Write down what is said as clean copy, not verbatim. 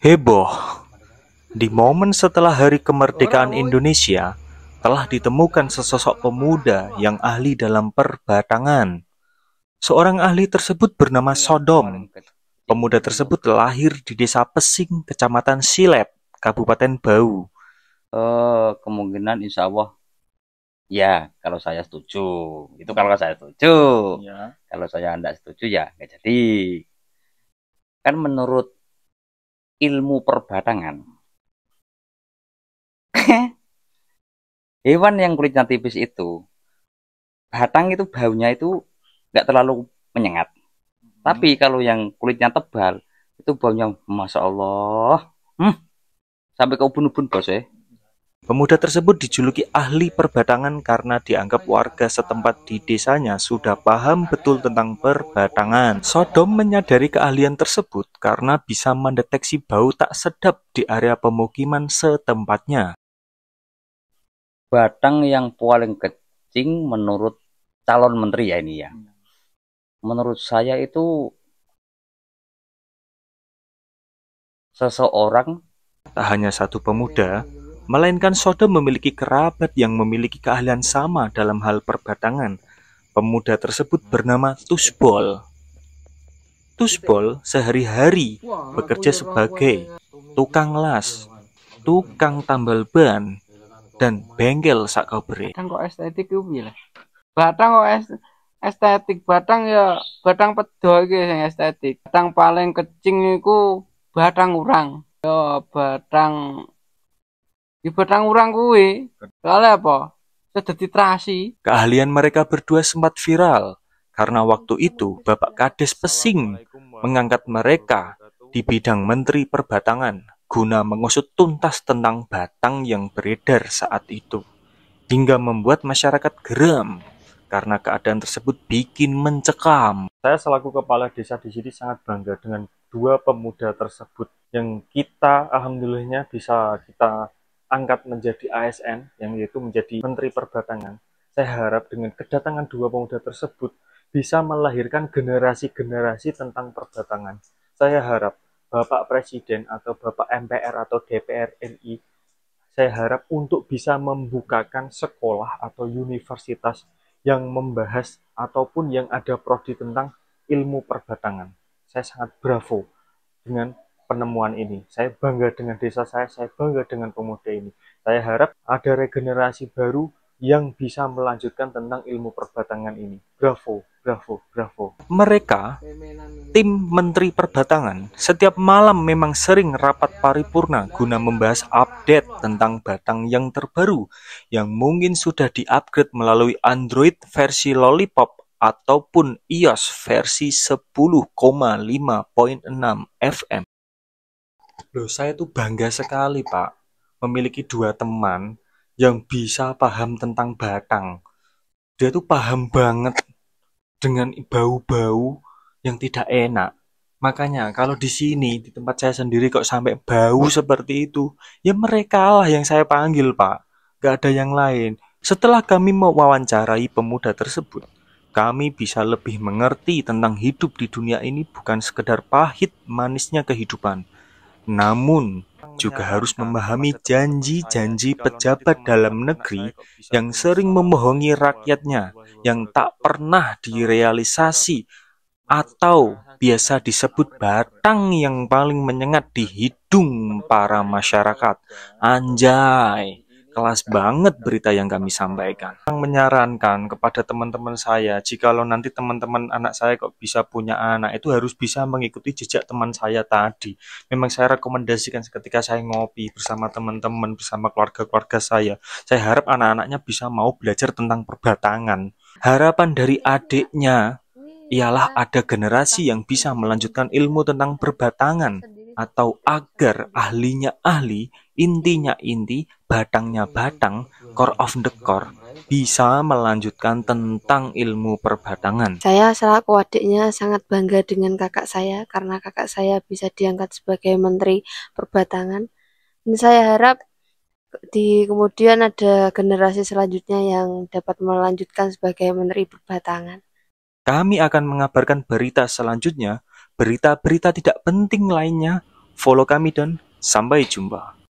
Heboh, di momen setelah Hari Kemerdekaan Indonesia, telah ditemukan sesosok pemuda yang ahli dalam perbatangan. Seorang ahli tersebut bernama Sodom. Pemuda tersebut lahir di Desa Pesing, Kecamatan Silep, Kabupaten Bau. Kemungkinan insya Allah ya, kalau saya setuju. Itu kalau saya setuju. Ya. Kalau saya tidak setuju ya nggak jadi. Kan menurut ilmu perbatangan, hewan yang kulitnya tipis itu, batang itu baunya itu nggak terlalu menyengat. Tapi kalau yang kulitnya tebal, itu baunya Masya Allah. Sampai ke ubun-ubun bos ya. Pemuda tersebut dijuluki ahli perbatangan karena dianggap warga setempat di desanya sudah paham betul tentang perbatangan. Sodom menyadari keahlian tersebut karena bisa mendeteksi bau tak sedap di area pemukiman setempatnya. Batang yang paling kecing menurut calon menteri ya ini ya. Menurut saya itu seseorang. Tak hanya satu pemuda, melainkan Sodom memiliki kerabat yang memiliki keahlian sama dalam hal perbatangan. Pemuda tersebut bernama Tusbol. Tusbol sehari-hari bekerja sebagai tukang las, tukang tambal ban, dan bengkel sakobere. Batang kok estetik ku piye lah. Batang kok estetik, batang ya batang pedo iki sing estetik. Batang paling kecing iku batang urang. Ya batang batang urang kuwi. Soalnya apa? Dadi terasi. Keahlian mereka berdua sempat viral karena waktu itu Bapak Kades Pesing mengangkat mereka di bidang Menteri Perbatangan guna mengusut tuntas tentang batang yang beredar saat itu, hingga membuat masyarakat geram karena keadaan tersebut bikin mencekam. Saya selaku kepala desa di sini sangat bangga dengan dua pemuda tersebut yang kita alhamdulillahnya bisa kita angkat menjadi ASN, yang yaitu menjadi Menteri Perbatangan. Saya harap dengan kedatangan dua pemuda tersebut bisa melahirkan generasi-generasi tentang perbatangan. Saya harap Bapak Presiden atau Bapak MPR atau DPR RI, saya harap untuk bisa membukakan sekolah atau universitas yang membahas ataupun yang ada prodi tentang ilmu perbatangan. Saya sangat bravo dengan penemuan ini. Saya bangga dengan desa saya bangga dengan pemuda ini. Saya harap ada regenerasi baru yang bisa melanjutkan tentang ilmu perbatangan ini. Bravo, bravo, bravo. Mereka, tim Menteri Perbatangan, setiap malam memang sering rapat paripurna guna membahas update tentang batang yang terbaru, yang mungkin sudah di-upgrade melalui Android versi Lollipop ataupun iOS versi 10,5.6 FM. Loh, saya tuh bangga sekali, Pak, memiliki dua teman yang bisa paham tentang batang. Dia tuh paham banget dengan bau-bau yang tidak enak. Makanya kalau di sini, di tempat saya sendiri kok sampai bau seperti itu, ya mereka lah yang saya panggil, Pak. Gak ada yang lain. Setelah kami mewawancarai pemuda tersebut, kami bisa lebih mengerti tentang hidup di dunia ini bukan sekedar pahit manisnya kehidupan, namun juga harus memahami janji-janji pejabat dalam negeri yang sering membohongi rakyatnya, yang tak pernah direalisasi, atau biasa disebut batang yang paling menyengat di hidung para masyarakat. Anjay, kelas banget berita yang kami sampaikan. Saya menyarankan kepada teman-teman saya, jikalau nanti teman-teman anak saya kok bisa punya anak, itu harus bisa mengikuti jejak teman saya tadi. Memang saya rekomendasikan ketika saya ngopi bersama teman-teman, bersama keluarga-keluarga saya harap anak-anaknya bisa mau belajar tentang perbatangan. Harapan dari adiknya ialah ada generasi yang bisa melanjutkan ilmu tentang perbatangan, atau agar ahlinya ahli, intinya inti, batangnya batang, core of the core, bisa melanjutkan tentang ilmu perbatangan. Saya selaku adiknya sangat bangga dengan kakak saya karena kakak saya bisa diangkat sebagai Menteri Perbatangan. Dan saya harap di kemudian ada generasi selanjutnya yang dapat melanjutkan sebagai Menteri Perbatangan. Kami akan mengabarkan berita selanjutnya, berita-berita tidak penting lainnya, Follow kami dan sampai jumpa.